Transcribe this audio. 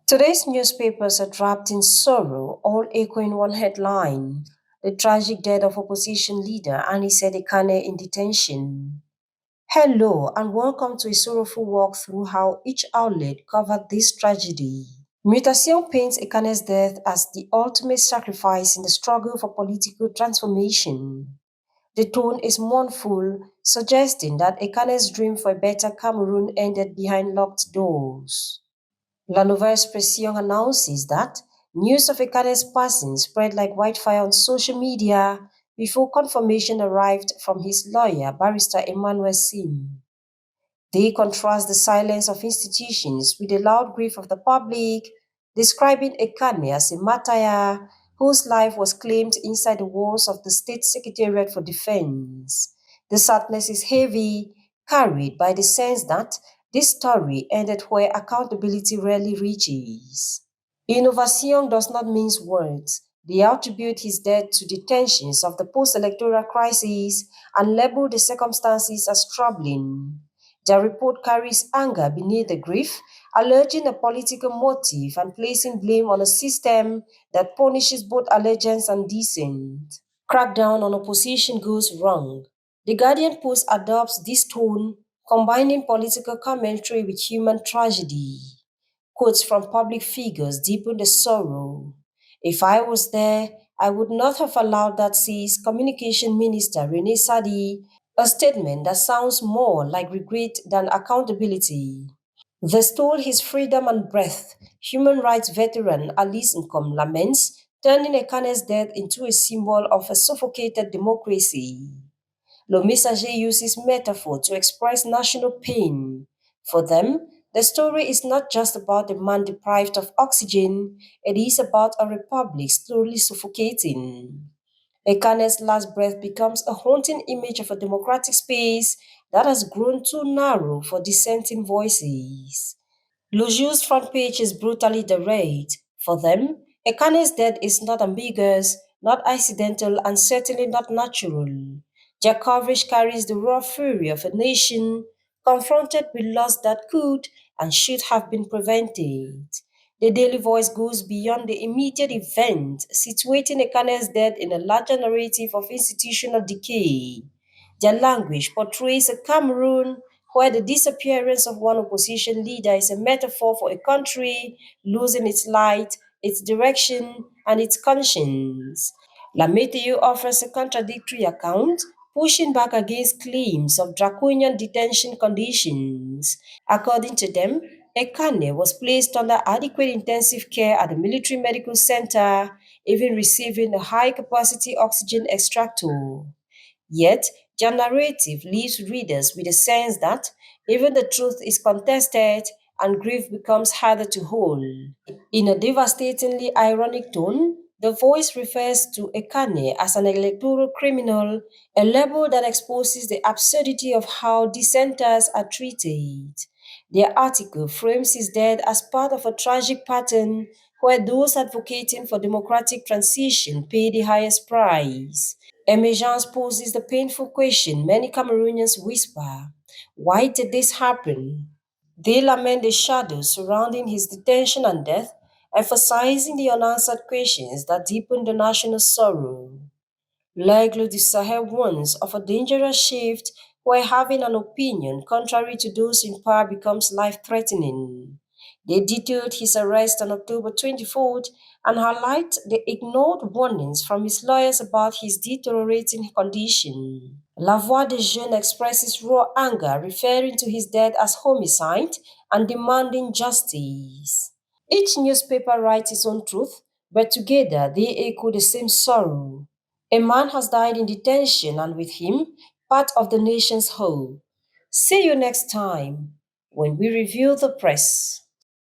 Today's newspapers are wrapped in sorrow, all echoing one headline: the tragic death of opposition leader ANICET in detention. Hello, and welcome to a sorrowful walk through how each outlet covered this tragedy. Mutation paints Ekane's death as the ultimate sacrifice in the struggle for political transformation. The tone is mournful, suggesting that Ekane's dream for a better Cameroon ended behind locked doors. La Nouvelle Expression announces that news of Ekane's passing spread like wildfire on social media before confirmation arrived from his lawyer, Barrister Emmanuel Sim. They contrast the silence of institutions with the loud grief of the public, describing Ekane as a martyr whose life was claimed inside the walls of the State Secretariat for Defense. The sadness is heavy, carried by the sense that this story ended where accountability rarely reaches. Innovation does not mince words. They attribute his death to the tensions of the post-electoral crisis and label the circumstances as troubling. The report carries anger beneath the grief, alleging a political motive and placing blame on a system that punishes both allegiance and dissent. Crackdown on opposition goes wrong. The Guardian Post adopts this tone, combining political commentary with human tragedy. Quotes from public figures deepen the sorrow. If I was there, I would not have allowed that, says Communication Minister Rene Sadi, a statement that sounds more like regret than accountability. They stole his freedom and breath, human rights veteran Alice Nkom laments, turning Ekane's death into a symbol of a suffocated democracy. Le Messager uses metaphor to express national pain. For them, the story is not just about a man deprived of oxygen, it is about a republic slowly suffocating. Ekane's last breath becomes a haunting image of a democratic space that has grown too narrow for dissenting voices. Luju's front page is brutally direct. For them, Ekane's death is not ambiguous, not accidental, and certainly not natural. Their coverage carries the raw fury of a nation confronted with loss that could and should have been prevented. The Daily Voice goes beyond the immediate event, situating Ekane's death in a larger narrative of institutional decay. Their language portrays a Cameroon where the disappearance of one opposition leader is a metaphor for a country losing its light, its direction, and its conscience. Lameteu offers a contradictory account, pushing back against claims of draconian detention conditions. According to them, Ekane was placed under adequate intensive care at the military medical center, even receiving a high capacity oxygen extractor. Yet, their narrative leaves readers with a sense that even the truth is contested and grief becomes harder to hold. In a devastatingly ironic tone, the voice refers to Ekane as an electoral criminal, a label that exposes the absurdity of how dissenters are treated. Their article frames his death as part of a tragic pattern where those advocating for democratic transition pay the highest price. Emergence poses the painful question many Cameroonians whisper: why did this happen? They lament the shadows surrounding his detention and death, emphasizing the unanswered questions that deepen the national sorrow. L'Aigle du Sahel warns of a dangerous shift where having an opinion contrary to those in power becomes life-threatening. They detailed his arrest on October 24th and highlight the ignored warnings from his lawyers about his deteriorating condition. La Voix des Jeunes expresses raw anger, referring to his death as homicide and demanding justice. Each newspaper writes its own truth, but together they echo the same sorrow. A man has died in detention, and with him, part of the nation's hope. See you next time when we review the press.